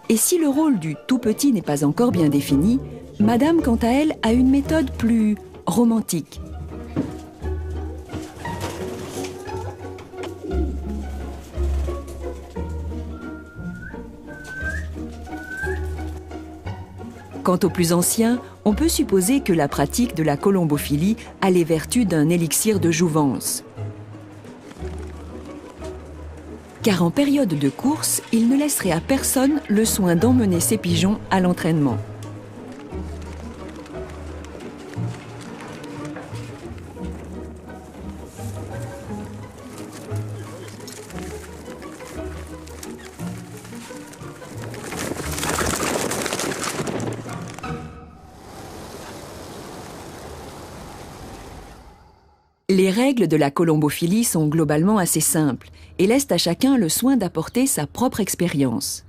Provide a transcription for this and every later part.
Et si le rôle du tout petit n'est pas encore bien défini, Madame, quant à elle, a une méthode plus romantique. Quant aux plus anciens, on peut supposer que la pratique de la colombophilie a les vertus d'un élixir de jouvence. Car en période de course, il ne laisserait à personne le soin d'emmener ses pigeons à l'entraînement. Les règles de la colombophilie sont globalement assez simples et laissent à chacun le soin d'apporter sa propre expérience.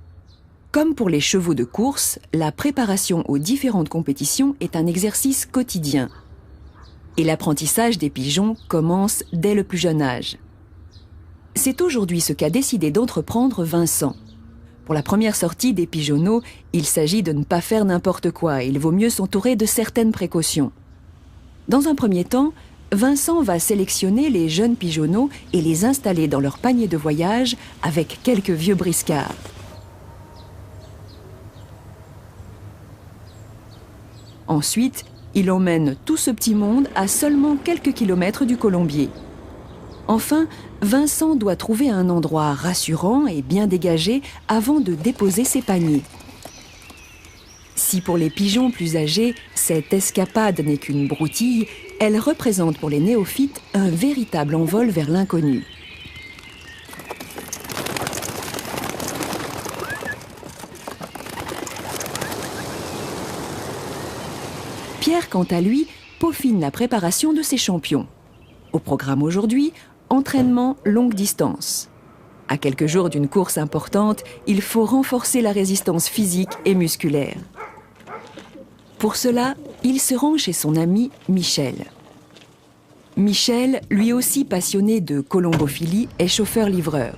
Comme pour les chevaux de course, la préparation aux différentes compétitions est un exercice quotidien. Et l'apprentissage des pigeons commence dès le plus jeune âge. C'est aujourd'hui ce qu'a décidé d'entreprendre Vincent. Pour la première sortie des pigeonneaux, il s'agit de ne pas faire n'importe quoi et il vaut mieux s'entourer de certaines précautions. Dans un premier temps, Vincent va sélectionner les jeunes pigeonneaux et les installer dans leur panier de voyage avec quelques vieux briscards. Ensuite, il emmène tout ce petit monde à seulement quelques kilomètres du colombier. Enfin, Vincent doit trouver un endroit rassurant et bien dégagé avant de déposer ses paniers. Si pour les pigeons plus âgés, cette escapade n'est qu'une broutille, elle représente pour les néophytes un véritable envol vers l'inconnu. Pierre, quant à lui, peaufine la préparation de ses champions. Au programme aujourd'hui, entraînement longue distance. À quelques jours d'une course importante, il faut renforcer la résistance physique et musculaire. Pour cela, il se rend chez son ami Michel. Michel, lui aussi passionné de colombophilie, est chauffeur-livreur.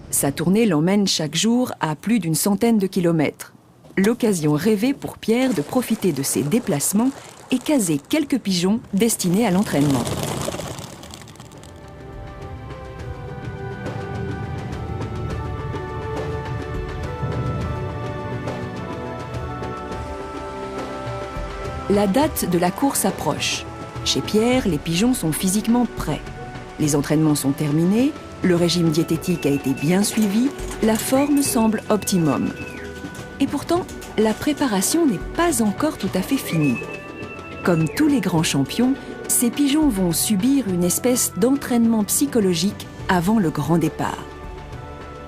Sa tournée l'emmène chaque jour à plus d'une centaine de kilomètres. L'occasion rêvée pour Pierre de profiter de ses déplacements et caser quelques pigeons destinés à l'entraînement. La date de la course approche. Chez Pierre, les pigeons sont physiquement prêts. Les entraînements sont terminés, le régime diététique a été bien suivi, la forme semble optimum. Et pourtant, la préparation n'est pas encore tout à fait finie. Comme tous les grands champions, ces pigeons vont subir une espèce d'entraînement psychologique avant le grand départ.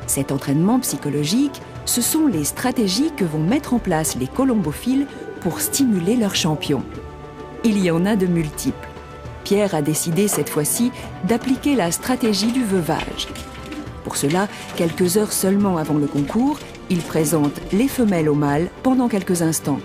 Cet entraînement psychologique, ce sont les stratégies que vont mettre en place les colombophiles pour stimuler leurs champions. Il y en a de multiples. Pierre a décidé cette fois-ci d'appliquer la stratégie du veuvage. Pour cela, quelques heures seulement avant le concours, il présente les femelles aux mâles pendant quelques instants.